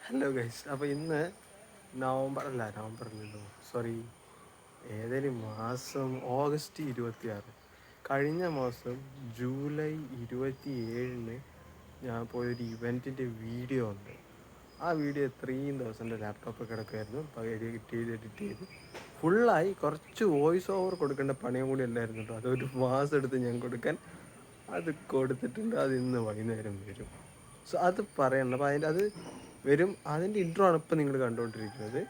Hello guys, അപ്പോൾ ഇന്ന് നവംബറിലല്ലോ, sorry, ഏതൊരു മാസം, ഓഗസ്റ്റ് 26. കഴിഞ്ഞ മാസം ജൂലൈ 27 ഞാൻ പോയൊരു ഇവൻറ്റിൻ്റെ വീഡിയോ ഉണ്ട്. ആ വീഡിയോ ഇത്രയും ദിവസം എൻ്റെ ലാപ്ടോപ്പിൽ കിടക്കുമായിരുന്നു. അപ്പോൾ എഡിറ്റ് ചെയ്ത് ഫുള്ളായി. കുറച്ച് വോയിസ് ഓവർ കൊടുക്കേണ്ട പണിയും കൂടി ഉണ്ടായിരുന്നു കേട്ടോ. അതൊരു മാസം എടുത്ത് ഞാൻ കൊടുക്കാൻ. അത് കൊടുത്തിട്ടുണ്ട്. അത് ഇന്ന് വൈകുന്നേരം വരും. സോ അത് പറയണം. അപ്പോൾ അത് വരും. അതിൻ്റെ ഇൻട്രോ ആണ് ഇപ്പം നിങ്ങൾ കണ്ടുകൊണ്ടിരിക്കുന്നത്.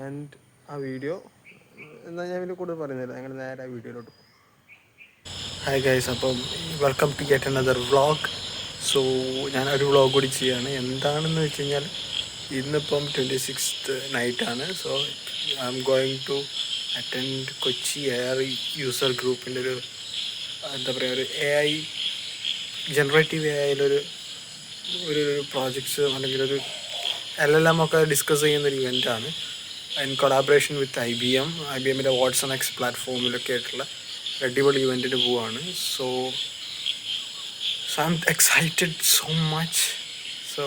ആൻഡ് ആ വീഡിയോ എന്നാൽ ഞാൻ ഇതിൽ കൂടുതൽ പറയുന്നില്ല, ഞങ്ങൾ നേരെ ആ വീഡിയോയിലോട്ട് പോകും. ഹായ് ഗൈസ്, അപ്പം welcome to get another vlog. So ഞാനൊരു വ്ളോഗ് കൂടി ചെയ്യാണ്. എന്താണെന്ന് വെച്ച് കഴിഞ്ഞാൽ ഇന്നിപ്പം 26th നൈറ്റാണ്. So I am going to attend Kochi air user ഗ്രൂപ്പിൻ്റെ ഒരു എന്താ പറയുക, ഒരു AI ജനറേറ്റീവ് AIയിലൊരു ഒരു പ്രോജക്ട്സ് അല്ലെങ്കിൽ ഒരു LLM ഒക്കെ ഡിസ്കസ് ചെയ്യുന്നൊരു ഇവൻ്റാണ്. ഇൻ കൊളാബറേഷൻ വിത്ത് IBMൻ്റെ വാട്സൺ എക്സ് പ്ലാറ്റ്ഫോമിലൊക്കെ ആയിട്ടുള്ള അടിപൊളി ഇവൻറ്റിന് പോവാണ്. So I am excited so much. So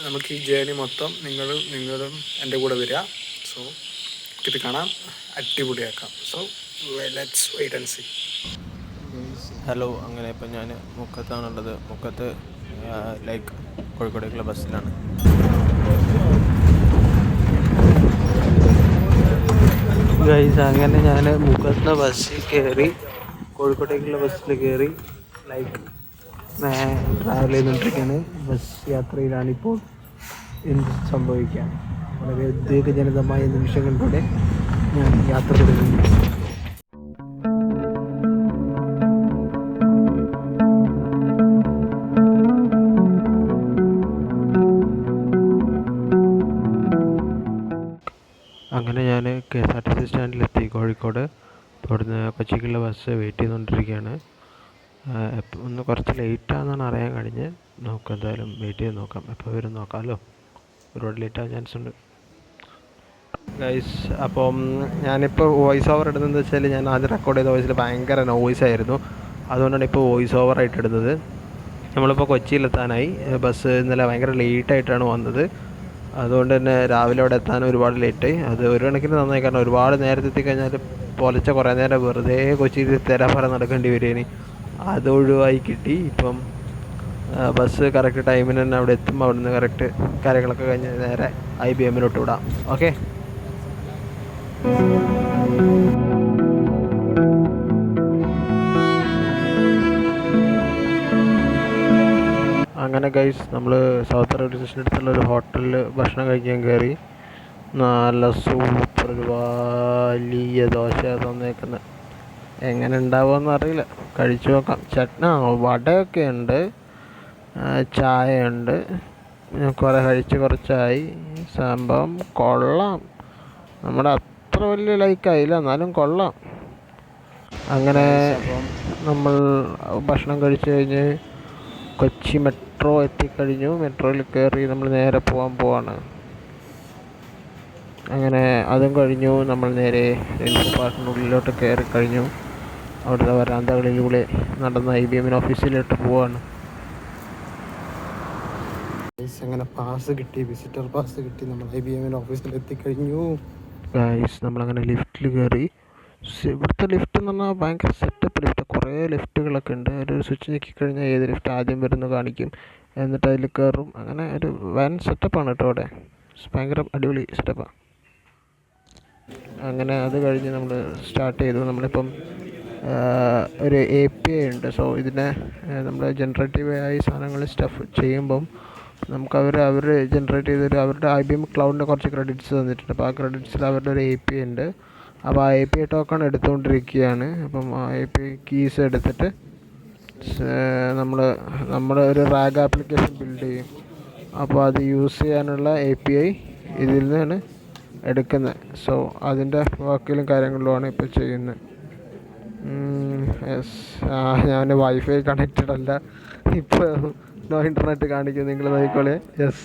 നമുക്ക് ഈ ജേർണി മൊത്തം നിങ്ങളും എൻ്റെ കൂടെ വരിക. സോ ഇത് കാണാം, അടിപൊളിയാക്കാം. So let's wait and see. Hello, അങ്ങനെ ഇപ്പം ഞാൻ മുക്കത്താണുള്ളത്. മുക്കത്ത് ലൈക്ക് കോഴിക്കോടേക്കുള്ള ബസ്സിലാണ്. ഗൈസ്, അങ്ങനെ ഞാൻ മുക്കത്ത് ബസ്സിൽ കയറി, കോഴിക്കോട്ടേക്കുള്ള ബസ്സിൽ കയറി ലൈക്ക് ട്രാവൽ ചെയ്തുകൊണ്ടിരിക്കുകയാണ്. ബസ് യാത്രയിലാണിപ്പോൾ എന്ത് സംഭവിക്കാം. വളരെ ഉദ്വേഗജനകമായ നിമിഷങ്ങളിലൂടെ ഞാൻ യാത്ര തുടരുന്നു. അങ്ങനെ ഞാൻ KSRTC സ്റ്റാൻഡിലെത്തി കോഴിക്കോട്. അവിടുന്ന് കൊച്ചിക്കുള്ള ബസ് വെയിറ്റ് ചെയ്തുകൊണ്ടിരിക്കുകയാണ്. ഒന്ന് കുറച്ച് ലേറ്റാണെന്നാണ് അറിയാൻ കഴിഞ്ഞ്. നമുക്ക് എന്തായാലും വെയിറ്റ് ചെയ്ത് നോക്കാം, എപ്പോൾ വരും നോക്കാമല്ലോ. ഒരുപാട് ലേറ്റ് ആവാൻ ചാൻസ് ഉണ്ട് ഗൈസ്. അപ്പം ഞാനിപ്പോൾ വോയിസ് ഓവർ ഇടുന്നത് വെച്ചാൽ, ഞാൻ ആദ്യം റെക്കോർഡ് ചെയ്ത വോയിസിൽ ഭയങ്കര നോയ്സ് ആയിരുന്നു. അതുകൊണ്ടാണ് ഇപ്പോൾ വോയിസ് ഓവറായിട്ട് ഇടുന്നത്. നമ്മളിപ്പോൾ കൊച്ചിയിലെത്താനായി. ബസ് ഇന്നലെ ഭയങ്കര ലേറ്റായിട്ടാണ് വന്നത്. അതുകൊണ്ട് തന്നെ രാവിലെ അവിടെ എത്താൻ ഒരുപാട് ലേറ്റായി. അത് ഒരു കണക്കിന് നന്നായി, കാരണം ഒരുപാട് നേരത്തെ എത്തിക്കഴിഞ്ഞാൽ പൊലച്ച കുറേ നേരം വെറുതെ കൊച്ചിയിൽ തെരാപ്പറ നടക്കേണ്ടി വരുന്നതിന് അത് ഒഴിവായി കിട്ടി. ഇപ്പം ബസ് കറക്റ്റ് ടൈമിന് തന്നെ അവിടെ എത്തുമ്പോൾ അവിടുന്ന് കറക്റ്റ് കാര്യങ്ങളൊക്കെ കഴിഞ്ഞ് നേരെ IBMലോട്ട് വിടാം. ഓക്കെ. അങ്ങനെ ഗൈസ്, നമ്മൾ സൗത്ത് റെയിൽവേ സ്റ്റേഷൻ്റെ അടുത്തുള്ള ഒരു ഹോട്ടലിൽ ഭക്ഷണം കഴിക്കാൻ കയറി. നല്ല സൂപ്പർ ഒരു വലിയ ദോശ തന്നേക്കുന്നത്. എങ്ങനെ ഉണ്ടാവുമെന്ന് അറിയില്ല, കഴിച്ചു നോക്കാം. വടയൊക്കെ ഉണ്ട്, ചായ ഉണ്ട്. കുറച്ചായി. സംഭവം കൊള്ളാം. നമ്മുടെ അത്ര വലിയ ലൈക്കായില്ല, എന്നാലും കൊള്ളാം. അങ്ങനെ നമ്മൾ ഭക്ഷണം കഴിച്ച് കഴിഞ്ഞ് കൊച്ചി മെട്രോ എത്തിക്കഴിഞ്ഞു. മെട്രോയിൽ കയറി നമ്മൾ നേരെ പോവാണ്. അങ്ങനെ അതും കഴിഞ്ഞു. നമ്മൾ നേരെ റെയിൽവേ പാർക്കിനുള്ളിലോട്ട് കയറി കഴിഞ്ഞു. അവിടുത്തെ വരാന്തകളിലൂടെ നടന്ന IBM ഓഫീസിലോട്ട് പോവാണ്. അങ്ങനെ പാസ് കിട്ടി, വിസിറ്റർ പാസ് കിട്ടി. നമ്മൾ IBM ഓഫീസിൽ എത്തിക്കഴിഞ്ഞു ഗൈസ്. നമ്മളങ്ങനെ ലിഫ്റ്റിൽ കയറി. ഇവിടുത്തെ ലിഫ്റ്റ് എന്ന് പറഞ്ഞാൽ ഭയങ്കര സെറ്റപ്പ് ലിഫ്റ്റ്. കുറേ ലിഫ്റ്റുകളൊക്കെ ഉണ്ട്. ഒരു സ്വിച്ച് ഞെക്കിക്കഴിഞ്ഞാൽ ഏത് ലിഫ്റ്റ് ആദ്യം വരുന്നു കാണിക്കും. എന്നിട്ട് അതിൽ കയറും. അങ്ങനെ ഒരു വൻ സെറ്റപ്പാണ് കേട്ടോ അവിടെ. ഭയങ്കര അടിപൊളി സെറ്റപ്പാണ്. അങ്ങനെ അത് കഴിഞ്ഞ് നമ്മൾ സ്റ്റാർട്ട് ചെയ്തു. നമ്മളിപ്പം ഒരു API ഉണ്ട്. സോ ഇതിനെ നമ്മൾ ജനറേറ്റീവ് AI സാധനങ്ങൾ സ്റ്റഫ് ചെയ്യുമ്പം നമുക്ക് അവർ ജനറേറ്റ് ചെയ്തൊരു അവരുടെ IBM ക്ലൗഡിൻ്റെ കുറച്ച് ക്രെഡിറ്റ്സ് തന്നിട്ടുണ്ട്. അപ്പോൾ ആ ക്രെഡിറ്റ്സിൽ അവരുടെ ഒരു API ഉണ്ട്. അപ്പോൾ ആ API ടോക്കൺ എടുത്തുകൊണ്ടിരിക്കുകയാണ്. അപ്പം ആ API കീസ് എടുത്തിട്ട് നമ്മൾ ഒരു റാഗ് ആപ്ലിക്കേഷൻ ബിൽഡ് ചെയ്യും. അപ്പോൾ അത് യൂസ് ചെയ്യാനുള്ള API ഇതിൽ നിന്നാണ് എടുക്കുന്നത്. സോ അതിൻ്റെ വർക്കിലും കാര്യങ്ങളിലുമാണ് ഇപ്പോൾ ചെയ്യുന്നത്. യെസ്, ഞാൻ വൈഫൈ കണക്റ്റഡ് അല്ല, ഇപ്പോൾ നോ ഇൻ്റർനെറ്റ് കാണിക്കും, നിങ്ങൾ നോക്കിക്കോളേ. Yes,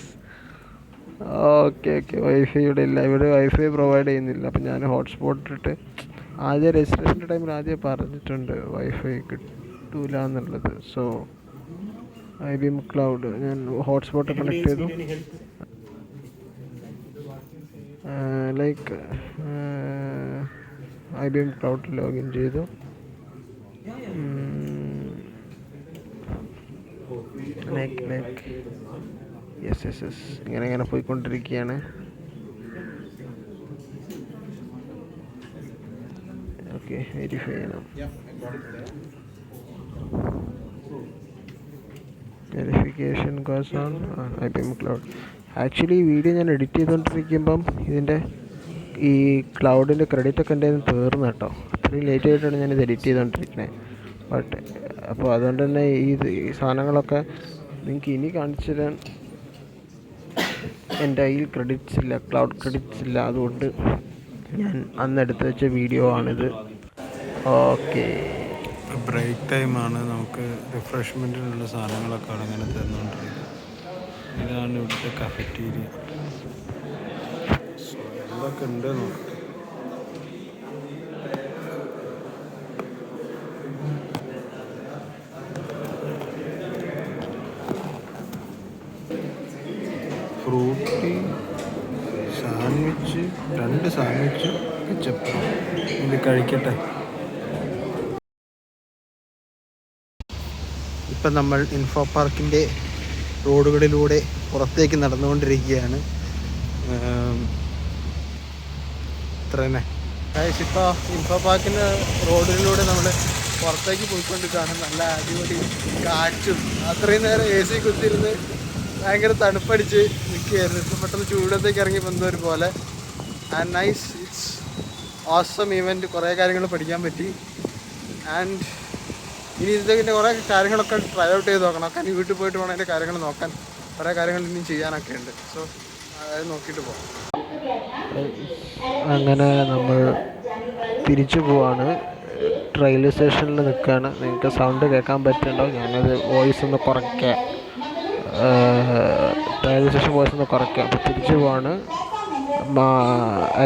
okay. വൈഫൈ ഇവിടെ ഇല്ല, ഇവിടെ വൈഫൈ പ്രൊവൈഡ് ചെയ്യുന്നില്ല. അപ്പം ഞാൻ ഹോട്ട്സ്പോട്ട് ഇട്ടിട്ട് ആദ്യം രജിസ്ട്രേഷൻ്റെ ടൈമിൽ പറഞ്ഞിട്ടുണ്ട് വൈഫൈ കിട്ടൂല എന്നുള്ളത്. സോ IBM ക്ലൗഡ് ഞാൻ ഹോട്ട്സ്പോട്ട് കണക്ട് ചെയ്തു. ലൈക്ക് IBM ക്ലൗഡ് ലോഗിൻ ചെയ്തു. യെസ് ഇങ്ങനെ പോയിക്കൊണ്ടിരിക്കുകയാണ്. ഓക്കെ, വെരിഫൈ ചെയ്യണം. Verification goes on IBM cloud. Actually ഈ വീഡിയോ ഞാൻ എഡിറ്റ് ചെയ്തുകൊണ്ടിരിക്കുമ്പം ഇതിൻ്റെ ഈ ക്ലൗഡിൻ്റെ ക്രെഡിറ്റൊക്കെ എൻ്റെ കയ്യിൽ നിന്ന് തീർന്നു കേട്ടോ. അത്രയും ലേറ്റ് ആയിട്ടാണ് ഞാനിത് എഡിറ്റ് ചെയ്തുകൊണ്ടിരിക്കുന്നത്. ബട്ട് അപ്പോൾ അതുകൊണ്ട് തന്നെ ഈ സാധനങ്ങളൊക്കെ നിങ്ങൾക്ക് ഇനി കാണിച്ചു തരാൻ എൻ്റെ കയ്യിൽ ക്രെഡിറ്റ്സ് ഇല്ല, ക്ലൗഡ് ക്രെഡിറ്റ്സ് ഇല്ല. അതുകൊണ്ട് ഞാൻ അന്ന് എടുത്ത് വെച്ച വീഡിയോ ആണിത്. ഓക്കെ, ബ്രേക്ക് ടൈമാണ്. നമുക്ക് റിഫ്രഷ്മെൻറ്റിനുള്ള സാധനങ്ങളൊക്കെ അങ്ങനെ തന്നുകൊണ്ടിരിക്കുന്നത്. ഇതാണ് ഇവിടുത്തെ കഫറ്റീരിയ. സോ എന്തൊക്കെ ഉണ്ട് നോക്കാം. Frooti sandwich, 2 sandwich, ketchup. ഇത് കഴിക്കട്ടെ. ഇപ്പം നമ്മൾ ഇൻഫോ പാർക്കിൻ്റെ റോഡുകളിലൂടെ പുറത്തേക്ക് നടന്നുകൊണ്ടിരിക്കുകയാണ്. ഇത്ര തന്നെ. ഇപ്പോൾ ഇൻഫോ പാർക്കിൻ്റെ റോഡിലൂടെ നമ്മൾ പുറത്തേക്ക് പോയിക്കൊണ്ടിരിക്കുകയാണ്. നല്ല അടിപൊളി കാറ്റും. അത്രയും നേരം AC കുത്തിരുന്ന് ഭയങ്കര തണുപ്പടിച്ച് നിൽക്കുകയായിരുന്നു. ഇപ്പം പെട്ടെന്ന് ചൂടത്തേക്ക് ഇറങ്ങി വന്നൊരു പോലെ. And nice, it's awesome event. കുറേ കാര്യങ്ങൾ പഠിക്കാൻ പറ്റി. ആൻഡ് ഇനി ഇതിൻ്റെ കുറേ കാര്യങ്ങളൊക്കെ ട്രൈ ഔട്ട് ചെയ്ത് നോക്കണം. കാരണം വീട്ടിൽ പോയിട്ട് വേണം അതിൻ്റെ കാര്യങ്ങൾ നോക്കാൻ. കുറേ കാര്യങ്ങൾ ഇനിയും ചെയ്യാനൊക്കെ ഉണ്ട്. സോ അതായത് നോക്കിയിട്ട് പോകാം. അങ്ങനെ നമ്മൾ തിരിച്ചു പോവാണ്. റെയിൽവേ സ്റ്റേഷനിൽ നിൽക്കുകയാണ്. നിങ്ങൾക്ക് സൗണ്ട് കേൾക്കാൻ പറ്റുന്നുണ്ടോ? ഞാനത് വോയിസ് ഒന്ന് കുറയ്ക്കാം. റെയിൽവേ സ്റ്റേഷൻ വോയിസ് ഒന്ന് കുറയ്ക്കാം. അപ്പോൾ തിരിച്ചു പോവാണ്.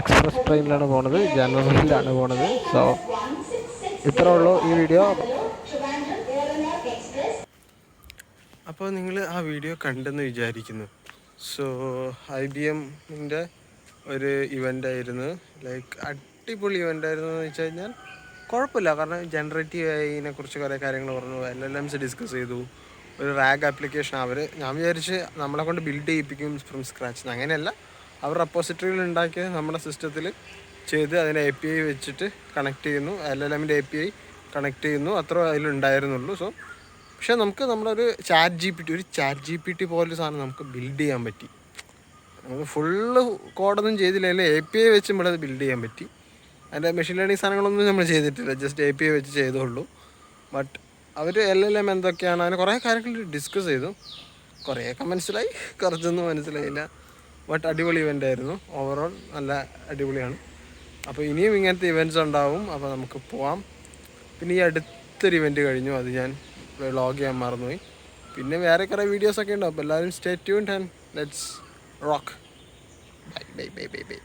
എക്സ്പ്രസ് ട്രെയിനിലാണ് പോണത്, ജനറലിലാണ് പോണത്. സോ ഇത്രേ ഉള്ളൂ ഈ വീഡിയോ. അപ്പോൾ നിങ്ങൾ ആ വീഡിയോ കണ്ടെന്ന് വിചാരിക്കുന്നു. സോ IBMൻ്റെ ഒരു ഇവൻ്റായിരുന്നു. ലൈക്ക് അടിപൊളി ഇവൻ്റായിരുന്നു എന്ന് വെച്ച് കഴിഞ്ഞാൽ കുഴപ്പമില്ല. കാരണം ജനറേറ്റീവ് AIനെ കുറിച്ച് കുറേ കാര്യങ്ങൾ പറഞ്ഞു, LLMs ഡിസ്കസ് ചെയ്തു. ഒരു റാഗ് ആപ്ലിക്കേഷൻ ഞാൻ വിചാരിച്ച് നമ്മളെ കൊണ്ട് ബിൽഡ് ചെയ്യിപ്പിക്കും ഫ്രം സ്ക്രാച്ച്. അങ്ങനെയല്ല, അവർ റെപ്പോസിറ്ററിയിൽ ഉണ്ടാക്കിയത് നമ്മുടെ സിസ്റ്റത്തിൽ ചെയ്ത് അതിനെ API വെച്ചിട്ട് കണക്ട് ചെയ്യുന്നു. LLMൻ്റെ API കണക്ട് ചെയ്യുന്നു. അത്ര അതിലുണ്ടായിരുന്നുള്ളൂ. സോ പക്ഷേ നമുക്ക് നമ്മളൊരു ചാറ്റ് GPT പോലൊരു സാധനം നമുക്ക് ബിൽഡ് ചെയ്യാൻ പറ്റി. നമുക്ക് ഫുള്ള് കോഡൊന്നും ചെയ്തില്ലെങ്കിൽ API വെച്ച് നമ്മളത് ബിൽഡ് ചെയ്യാൻ പറ്റി. അതിൻ്റെ മെഷീൻ ലേണിംഗ് സാധനങ്ങളൊന്നും നമ്മൾ ചെയ്തിട്ടില്ല, ജസ്റ്റ് API വെച്ച് ചെയ്തുള്ളൂ. ബട്ട് അവർ LLM എന്തൊക്കെയാണ് അതിന് കുറേ കാര്യങ്ങൾ ഡിസ്കസ് ചെയ്തു. കുറേയൊക്കെ മനസ്സിലായി, കുറച്ചൊന്നും മനസ്സിലായില്ല. ബട്ട് അടിപൊളി ഇവൻ്റ് ആയിരുന്നു. ഓവറോൾ നല്ല അടിപൊളിയാണ്. അപ്പോൾ ഇനിയും ഇങ്ങനത്തെ ഇവൻറ്റ്സ് ഉണ്ടാവും. അപ്പോൾ നമുക്ക് പോവാം. പിന്നെ ഈ അടുത്തൊരു ഇവൻറ്റ് കഴിഞ്ഞു, അത് ഞാൻ വ്ളോഗ് ചെയ്യാൻ മറന്നുപോയി. പിന്നെ വേറെ കുറേ വീഡിയോസൊക്കെ ഉണ്ടാവും. അപ്പോൾ എല്ലാവരും stay tuned and let's rock. By.